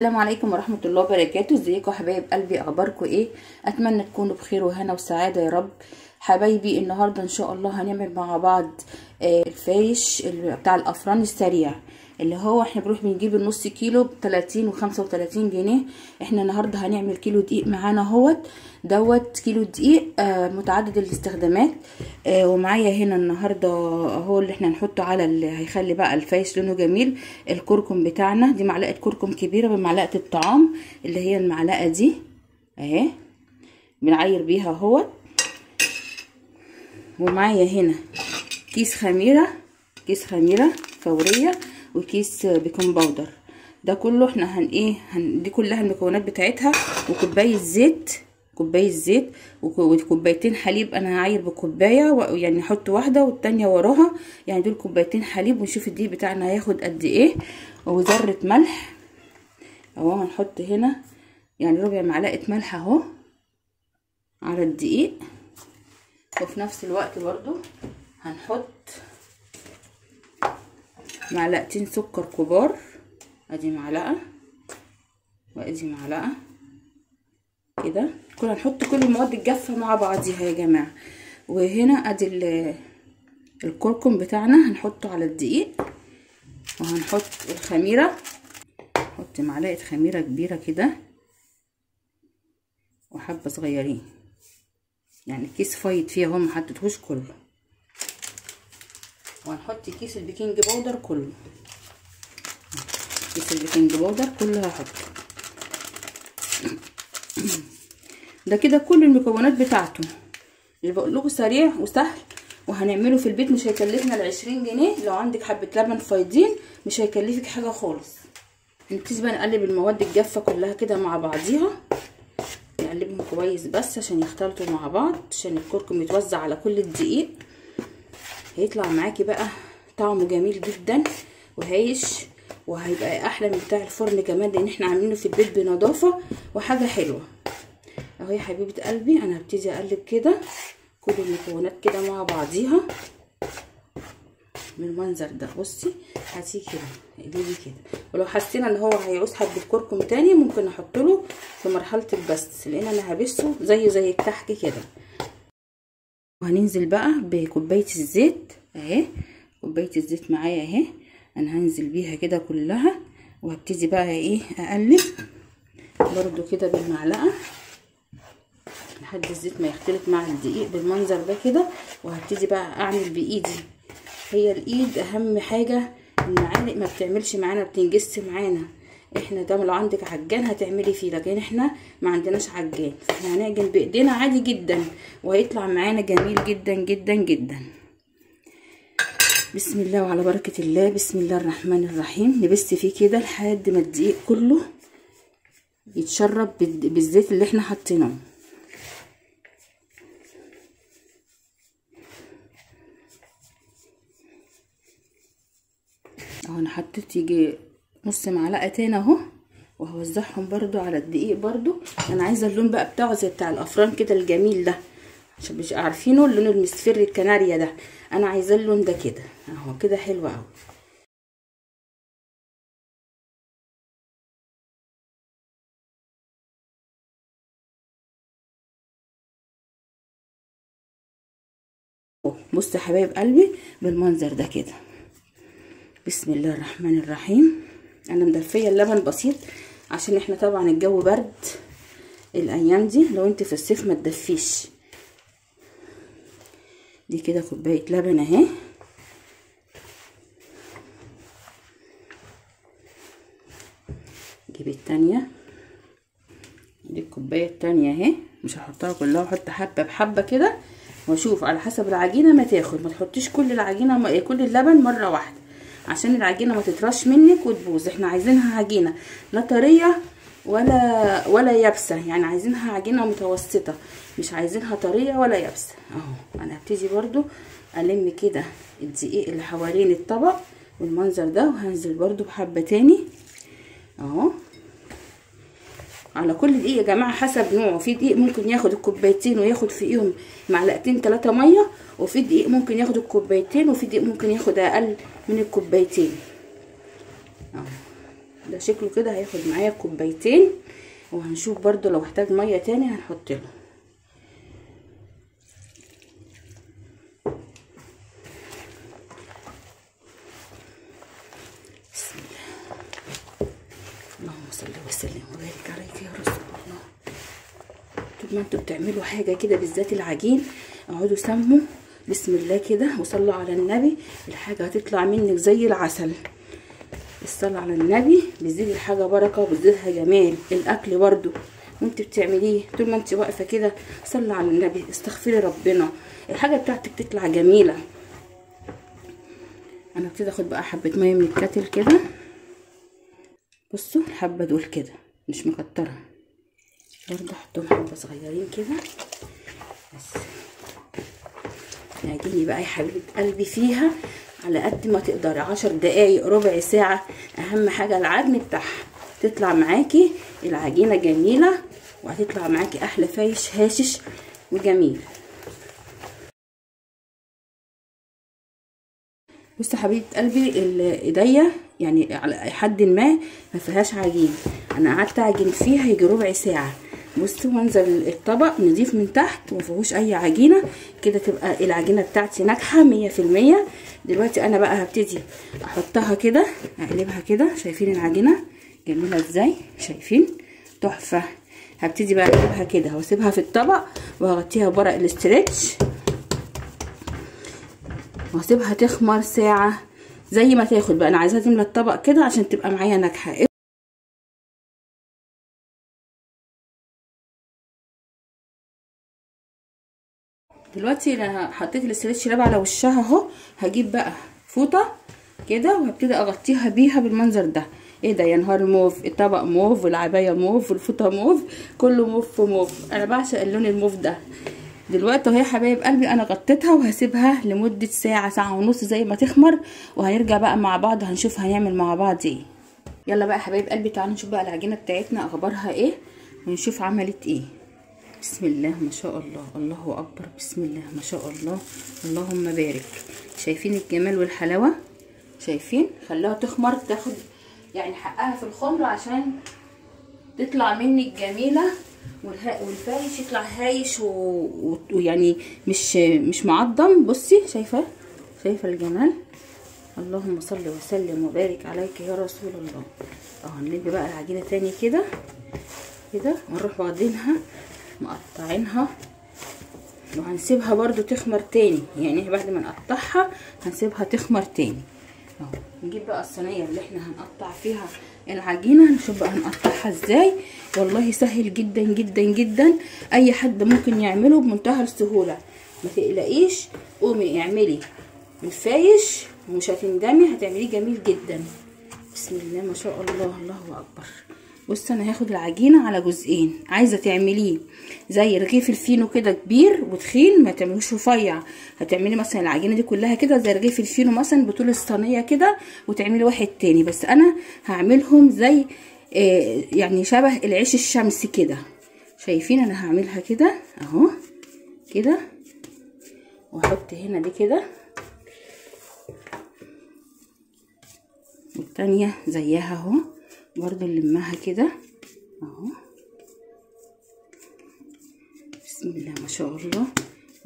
السلام عليكم ورحمة الله وبركاته. ازيكم يا حبايب قلبي؟ اخباركم ايه؟ اتمنى تكونوا بخير وهنا وسعادة يا رب. حبايبي النهاردة ان شاء الله هنعمل مع بعض الفايش بتاع الافران السريع، اللي هو احنا بنروح بنجيب النص كيلو ب30 و35 جنيه. احنا النهاردة هنعمل كيلو دقيق معانا اهوت دوت كيلو دقيق متعدد الاستخدامات. ومعايا هنا النهارده اهو اللي احنا هنحطه على اللي هيخلي بقى الفايش لونه جميل، الكركم بتاعنا. دي معلقه كركم كبيره بمعلقه الطعام اللي هي المعلقه دي اهي، بنعاير بيها اهوت. ومعايا هنا كيس خميره فوريه وكيس بيكنج باودر. ده كله احنا دي كلها المكونات بتاعتها، وكوبايه زيت وكوبايتين حليب. انا هعاير بكوبايه يعني نحط واحده والتانيه وراها، يعني دول كوبايتين حليب. ونشوف الدقيق بتاعنا هياخد قد ايه. وذره ملح اهو، هنحط هنا يعني ربع معلقه ملح اهو على الدقيق. وفي نفس الوقت برضو هنحط معلقتين سكر كبار، ادي معلقه وادي معلقه كده. هنحط كل المواد الجافه مع بعضيها يا جماعه. وهنا ادي الكركم بتاعنا هنحطه على الدقيق. وهنحط الخميره، نحط معلقه خميره كبيره كده وحبه صغيرين، يعني الكيس فايض فيها اهو، ما حطيتهوش كله. وهنحط كيس البيكنج باودر كله، كيس البيكنج باودر كله هحطه. ده كده كل المكونات بتاعته اللي بقول لكم سريع وسهل، وهنعمله في البيت. مش هيكلفنا ال20 جنيه. لو عندك حبه لبن فايضين مش هيكلفك حاجه خالص. نبتدي بقى نقلب المواد الجافه كلها كده مع بعضيها، نقلبهم كويس بس عشان يختلطوا مع بعض، عشان الكركم يتوزع على كل الدقيق. هيطلع معاكي بقى طعمه جميل جدا وهايش، وهيبقى احلى من بتاع الفرن كمان، لان احنا عاملينه في البيت بنظافه وحاجه حلوه اهو يا حبيبه قلبي. انا هبتدي اقلب كده كل المكونات كده مع بعضيها بالمنظر ده. بصي هاتيه كده، اقلبي كده. ولو حسينا ان هو هيعوز حبه كركم تاني ممكن احط له في مرحله البس، لان انا هبسه زي الكحك كده. وهننزل بقى بكوبايه الزيت اهي، كوبايه الزيت معايا اهي، انا هنزل بيها كده كلها. وهبتدي بقى اقلب برضو كده بالمعلقه لحد الزيت ما يختلط مع الدقيق بالمنظر ده كده. وهبتدي بقى اعمل بايدي، هي الايد اهم حاجه. المعالق ما بتعملش معانا، بتنجس معانا. احنا ده لو عندك عجان هتعملي فيه، لكن احنا ما عندناش عجان، فاحنا هنعجن بايدينا عادي جدا وهيطلع معانا جميل جدا جدا جدا. بسم الله وعلى بركه الله. بسم الله الرحمن الرحيم. نبست فيه كده لحد ما الدقيق كله يتشرب بالزيت اللي احنا حاطينه. اهو انا حطيت يجي نص معلقه تاني اهو، وهوزعهم برضو على الدقيق برضو. انا عايزه اللون بقى بتاعه زي بتاع الافران كده الجميل ده، عشان مش عارفينه اللون المصفر الكناريا ده. انا عايزه اللون ده كده اهو، كده حلو اهو. بص يا حبايب قلبي بالمنظر ده كده. بسم الله الرحمن الرحيم. انا مدفيه اللبن بسيط عشان احنا طبعا الجو برد الايام دي. لو انت في الصيف ما تدفيش. دي كده كوبايه لبن اهي، جيبي التانية. دي الكوبايه التانية اهي، مش هحطها كلها، احط حبه بحبه كده واشوف على حسب العجينه ما تاخد. ما تحطيش كل العجينه كل اللبن مره واحده عشان العجينه ما تطرش منك وتبوظ. احنا عايزينها عجينه لا طريه ولا يابسه، يعني عايزينها عجينه متوسطه، مش عايزينها طريه ولا يابسه اهو. انا هبتدي برضو الم كده الدقيق اللي حوالين الطبق بالمنظر ده، وهنزل برضو بحبه تاني اهو على كل دقيق يا جماعه حسب نوعه. في دقيق ممكن ياخد الكوبايتين وياخد فيهم معلقتين 3 ميه، وفي دقيق ممكن ياخد الكوبايتين، وفي دقيق ممكن ياخد اقل من الكوبايتين اهو. ده شكله كده هياخد معايا كوبايتين، وهنشوف برضو لو احتاج ميه تاني هنحط له. بسم الله، اللهم صل وسلم وبارك عليك يا رسول الله. طول ما انتوا بتعملوا حاجه كده بالذات العجين اقعدوا سموا بسم الله كده وصلوا على النبي، الحاجه هتطلع منك زي العسل. الصلاة على النبي بتزيد الحاجه بركه وبتزيدها جمال. الاكل برضو وانت بتعمليه طول ما انت واقفه كده صلي على النبي، استغفري ربنا، الحاجه بتاعتك تطلع جميله. انا ابتدي اخد بقى حبه ميه من الكاتل كده. بصوا الحبه دول كده مش مكتره، برضه احطهم حبه صغيرين كده بس. نعجني بقى يا حبيبه قلبي فيها على قد ما تقدري، 10 دقايق ربع ساعه، اهم حاجه العجن بتاعها تطلع معاكي العجينه جميله، وهتطلع معاكي احلى فايش هاشش وجميل. بصي يا حبيبه قلبي ايديا يعني على حد ما فيهاش عجين، انا قعدت اعجن فيها يجي ربع ساعه. بصوا منظر الطبق نضيف من تحت ومفيهوش اي عجينه، كده تبقى العجينه بتاعتي ناجحه 100%. دلوقتي انا بقى هبتدي احطها كده، اقلبها كده، شايفين العجينه جميله ازاي؟ شايفين؟ تحفه. هبتدي بقى اقلبها كده واسيبها في الطبق وهغطيها بورق الاسترتش واسيبها تخمر ساعه زي ما تاخد بقى. انا عايزاها تملى الطبق كده عشان تبقى معايا ناجحه. دلوقتي انا حطيت الاسترتش راب على وشها اهو، هجيب بقى فوطه كده وهبتدي اغطيها بيها بالمنظر ده. ايه ده يا نهار موف، الطبق موف والعبايه موف والفوطه موف، كله موف في موف. انا بعشق اللون الموف ده. دلوقتي اهي يا حبايب قلبي انا غطيتها وهسيبها لمده ساعه ساعه ونص زي ما تخمر، وهنرجع بقى مع بعض هنشوف هنعمل مع بعض ايه. يلا بقى يا حبايب قلبي تعالوا نشوف بقى العجينه بتاعتنا اخبارها ايه ونشوف عملت ايه. بسم الله ما شاء الله، الله اكبر، بسم الله ما شاء الله، اللهم بارك. شايفين الجمال والحلاوه؟ شايفين؟ خلوها تخمر تاخد يعني حقها في الخمر عشان تطلع منك جميله، والفايش يطلع هايش ويعني مش معضم. بصي شايفه الجمال؟ اللهم صل وسلم وبارك عليك يا رسول الله. هنلم بقى العجينه تاني كده ونروح واخدينها مقطعينها وهنسيبها برضو تخمر تاني، يعني بعد ما نقطعها هنسيبها تخمر تاني. نجيب بقى الصينيه اللي احنا هنقطع فيها العجينه، نشوف بقى هنقطعها ازاي. والله سهل جدا جدا جدا، اي حد ممكن يعمله بمنتهى السهوله. ما تقلقيش، قومي اعملي الفايش ومش هتندمي، هتعمليه جميل جدا. بسم الله ما شاء الله، الله اكبر. بص انا هاخد العجينه على جزئين، عايزه تعمليه زي رغيف الفينو كده كبير وتخين، ما تعملوش رفيع. هتعملي مثلا العجينه دي كلها كده زي رغيف الفينو مثلا بطول الصينيه كده، وتعملي واحد تاني. بس انا هعملهم زي يعني شبه العيش الشمسي كده. شايفين؟ انا هعملها كده اهو كده، واحط هنا دي كده والتانيه زيها اهو برضو نلمها كده اهو. بسم الله ما شاء الله،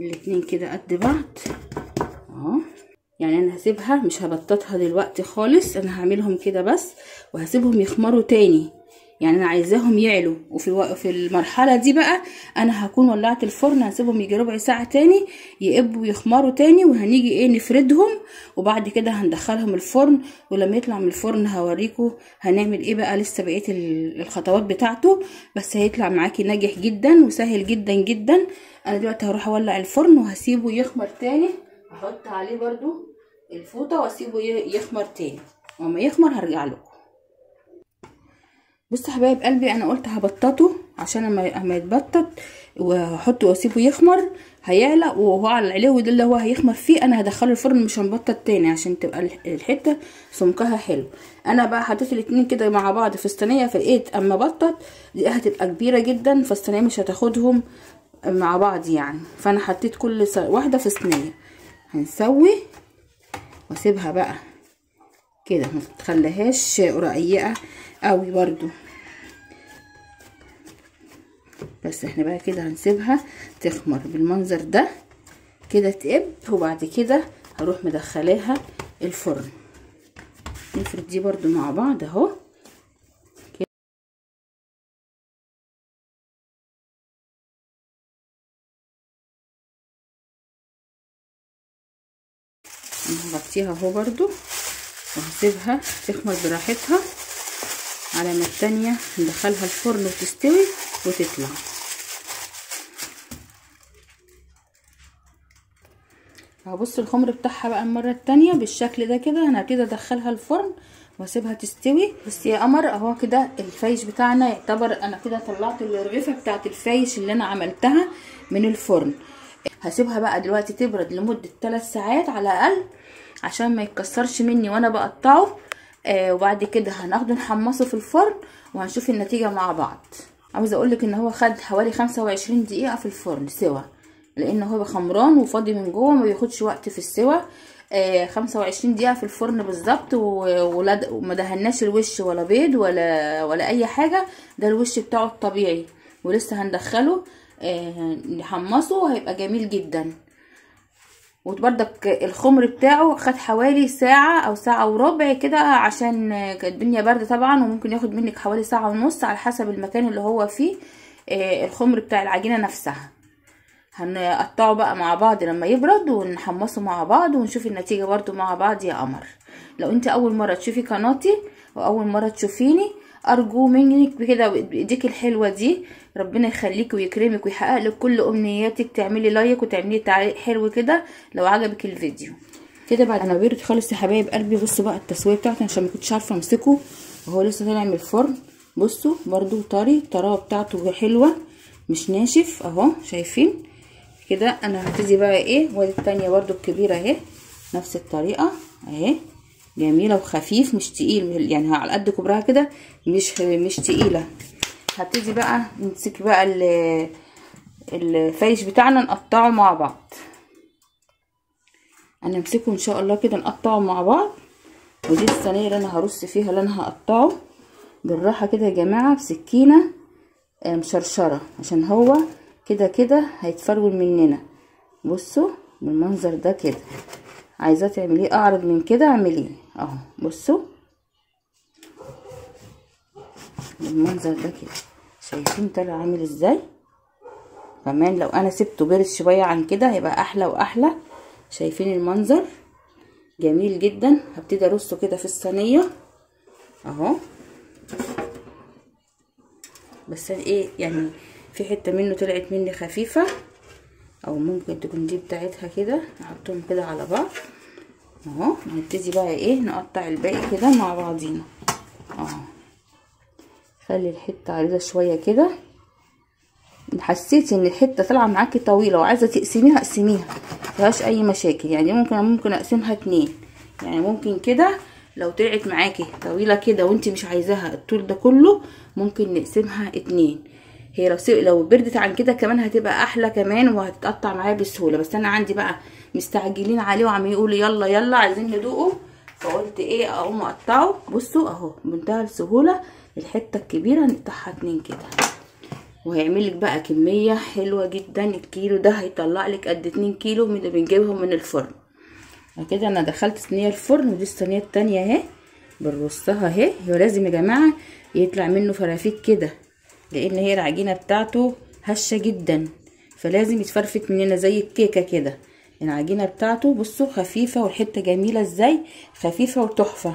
الاتنين كده قد بعض اهو. يعني انا هسيبها مش هبططها دلوقتي خالص، انا هعملهم كده بس وهسيبهم يخمروا تاني. يعني انا عايزاهم يعلوا، وفي المرحله دي بقى انا هكون ولعت الفرن، هسيبهم يجي ربع ساعه تاني يقبوا ويخمروا تاني، وهنيجي ايه نفردهم، وبعد كده هندخلهم الفرن. ولما يطلع من الفرن هوريكم هنعمل ايه بقى، لسه بقيه الخطوات بتاعته. بس هيطلع معاكي ناجح جدا وسهل جدا جدا. انا دلوقتي هروح اولع الفرن وهسيبه يخمر تاني، هحط عليه برضو الفوطه واسيبه يخمر تاني، وما يخمر هرجع لكم. بصوا حبايب قلبي انا قلت هبططه عشان اما يتبطط وهحطه واسيبه يخمر هيعلى، وهو على العلو ده اللي هو هيخمر فيه انا هدخله الفرن، مش هنبطط تاني عشان تبقى الحته سمكها حلو. انا بقى حطيت الاتنين كده مع بعض في الصينيه، فلقيت اما بطط دي هتبقى كبيره جدا فالصينيه مش هتاخدهم مع بعض يعني، فانا حطيت كل واحده في صينيه. هنسوي واسيبها بقى كده، ما تخليهاش رقيقه قوي برضو. بس احنا بقى كده هنسيبها تخمر بالمنظر ده كده تقب، وبعد كده هروح مدخلاها الفرن. نفرد دي برضو مع بعض اهو كده. هغطيها اهو برضو وهسيبها تخمر براحتها على ما التانية ندخلها الفرن وتستوي وتطلع. هبص الخمر بتاعها بقى المره التانية بالشكل ده كده. انا هبتدي ادخلها الفرن واسيبها تستوي. بس يا قمر اهو كده الفايش بتاعنا يعتبر انا كده طلعت الرغيفه بتاعت الفايش اللي انا عملتها من الفرن. هسيبها بقى دلوقتي تبرد لمده 3 ساعات على الاقل عشان ما يتكسرش مني وانا بقطعه. وبعد كده هناخده نحمصه في الفرن وهنشوف النتيجه مع بعض. عاوزه اقولك ان هو خد حوالي 25 دقيقه في الفرن سوا، لان هو خمران وفاضي من جوه ما بياخدش وقت في السوا. 25 دقيقه في الفرن بالظبط. وما دهناش الوش ولا بيض ولا اي حاجه. ده الوش بتاعه الطبيعي، ولسه هندخله نحمصه وهيبقى جميل جدا. وبرضك الخمر بتاعه خد حوالي ساعه او ساعه وربع كده عشان كانت الدنيا بارده طبعا، وممكن ياخد منك حوالي ساعه ونص على حسب المكان اللي هو فيه. الخمر بتاع العجينه نفسها هنقطعه بقى مع بعض لما يبرد ونحمصه مع بعض ونشوف النتيجة برضو مع بعض. يا قمر لو انت اول مرة تشوفي قناتي واول مرة تشوفيني، ارجو منك بكده بايديك الحلوة دي ربنا يخليك ويكرمك ويحقق لك كل امنياتك، تعملي لايك وتعملي تعليق حلو كده لو عجبك الفيديو. كده بعد ما برد خالص يا حبايب قلبي، بصوا بقى التسويه بتاعته عشان ما كنتش عارفه امسكه وهو لسه طالع من الفرن. بصوا برضو طري، الطراوه بتاعته حلوه مش ناشف اهو شايفين كده. انا هبتدي بقى ايه، وادي التانية برضو الكبيرة اهي نفس الطريقة اهي جميلة وخفيف مش تقيل، يعني على قد كبرها كده مش تقيلة. هبتدي بقى نمسك بقى الفايش بتاعنا نقطعه مع بعض. انا امسكه ان شاء الله كده نقطعه مع بعض. ودي الصينية اللي انا هرص فيها اللي انا هقطعه بالراحة كده يا جماعة بسكينة مشرشرة عشان هو كده هيتفرول مننا. بصوا بالمنظر ده كده. عايزاه تعمليه اعرض من كده اعمليه اهو. بصوا بالمنظر ده كده شايفين طلع عامل ازاي. كمان لو انا سبته بارد شويه عن كده هيبقى احلى واحلى. شايفين المنظر جميل جدا. هبتدي ارصه كده في الصينيه اهو. بس ايه يعني في حته منه طلعت مني خفيفه، او ممكن تكون دي بتاعتها كده. نحطهم كده على بعض اهو. هنبتدي بقى ايه نقطع الباقي كده مع بعضينا اهو. خلي الحته عريضه شويه كده. حسيتي ان الحته طالعه معاكي طويله وعايزه تقسميها اقسميها مفيهاش اي مشاكل. يعني ممكن اقسمها 2، يعني ممكن كده لو طلعت معاكي طويله كده وانت مش عايزاها الطول ده كله ممكن نقسمها 2. هي لو بردت عن كده كمان هتبقى احلى كمان وهتتقطع معايا بسهوله. بس انا عندي بقى مستعجلين عليه وعمالين يقولوا يلا يلا عايزين ندوقه، فقلت ايه اقوم اقطعه. بصوا اهو بمنتهى السهوله. الحته الكبيره نقطعها 2 كده وهيعمل لك بقى كميه حلوه جدا. الكيلو ده هيطلع لك قد 2 كيلو من اللي بنجيبهم من الفرن. كده انا دخلت صينيه الفرن ودي الصينيه التانية اهي بنرصها اهي. هو لازم يا جماعه يطلع منه فرافيت كده لان هي العجينه بتاعته هشه جدا، فلازم يتفرفت مننا زي الكيكه كده. العجينه بتاعته بصوا خفيفه والحته جميله ازاي، خفيفه وتحفه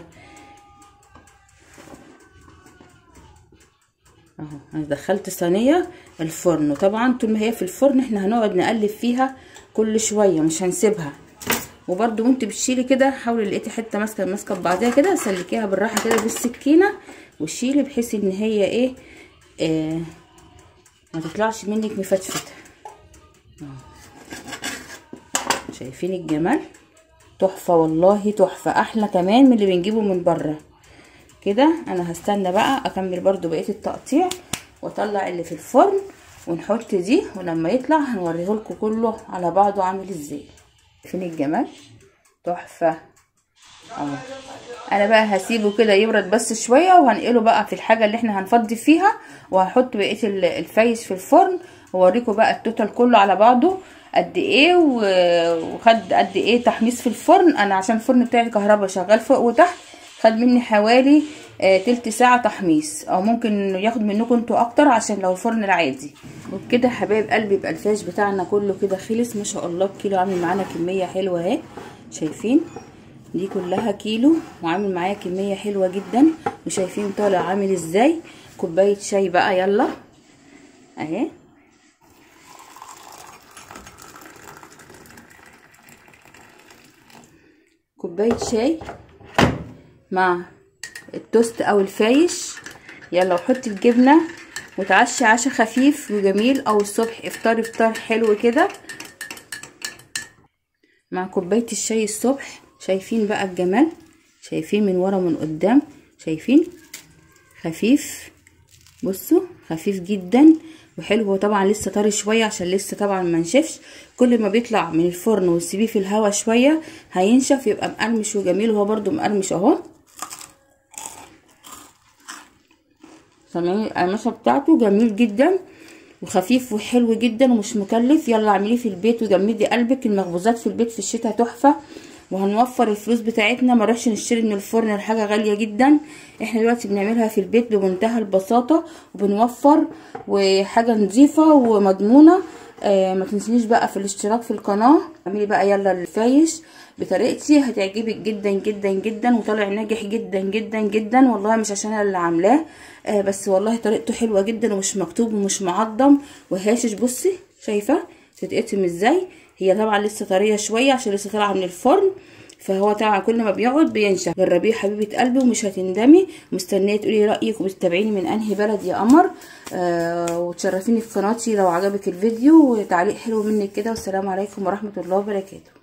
اهو. انا دخلت صينيه الفرن، وطبعا طول ما هي في الفرن احنا هنقعد نقلب فيها كل شويه مش هنسيبها. وبرده وانت بتشيلي كده حاولي لقيتي حته ماسكه ببعضيها كده سلكيها بالراحه كده بالسكينه وشيلي بحيث ان هي ايه ما تطلعش منك مفتفته. شايفين الجمال تحفه والله تحفه، احلى كمان من اللي بنجيبه من بره كده. انا هستنى بقى اكمل برده بقيه التقطيع واطلع اللي في الفرن ونحط دي، ولما يطلع هنوريه لكم كله على بعضه عامل ازاي. شايفين الجمال تحفه. اهو. انا بقى هسيبه كده يبرد بس شويه، وهنقله بقى في الحاجه اللي احنا هنفضي فيها، وهحط بقيه الفايش في الفرن، واوريكم بقى التوتال كله على بعضه قد ايه، وخد قد ايه تحميص في الفرن. انا عشان الفرن بتاعي كهرباء شغال فوق وتحت، خد مني حوالي تلت ساعه تحميص، او ممكن ياخد منكم انتوا اكتر عشان لو الفرن العادي. وبكده حبايب قلبي يبقى الفاش بتاعنا كله كده خلص ما شاء الله. الكيلو عامل معانا كميه حلوه اهي، شايفين دي كلها كيلو، وعامل معايا كميه حلوه جدا، وشايفين طالع عامل ازاي. كوبايه شاي بقى يلا اهي، كوبايه شاي مع التوست او الفايش. يلا وحطي الجبنه وتعشي عشا خفيف وجميل، او الصبح افطار حلو كده مع كوبايه الشاي الصبح. شايفين بقى الجمال، شايفين من ورا ومن قدام، شايفين خفيف، بصوا خفيف جدا وحلو. هو طبعا لسه طري شويه عشان لسه طبعا ما نشفش، كل ما بيطلع من الفرن وتسيبيه في الهواء شويه هينشف يبقى مقرمش وجميل، وهو برده مقرمش اهو. سامعين القرمشه بتاعته جميل جدا وخفيف وحلو جدا ومش مكلف. يلا اعمليه في البيت وجمدي قلبك. المخبوزات في البيت في الشتاء تحفه، وهنوفر الفلوس بتاعتنا، ما نروحش نشتري من الفرن الحاجه غاليه جدا. احنا دلوقتي بنعملها في البيت بمنتهى البساطه وبنوفر، وحاجه نظيفه ومضمونه. ما تنسينيش بقى في الاشتراك في القناه. اعملي بقى يلا الفايش بطريقتي، هتعجبك جدا جدا جدا، وطالع ناجح جدا جدا جدا والله، مش عشان انا اللي عاملاه بس والله طريقته حلوه جدا، ومش مكتوب ومش معضم وهاشش. بصي شايفه تتقطم ازاي؟ هي طبعا لسه طريه شويه عشان لسه طالعه من الفرن، فهو طبعا كل ما بيقعد بينشف. جربيه حبيبه قلبي ومش هتندمي. مستنيه تقولي رايك وبتتابعيني من انهي بلد يا قمر. وتشرفيني في قناتي لو عجبك الفيديو، وتعليق حلو منك كده. والسلام عليكم ورحمه الله وبركاته.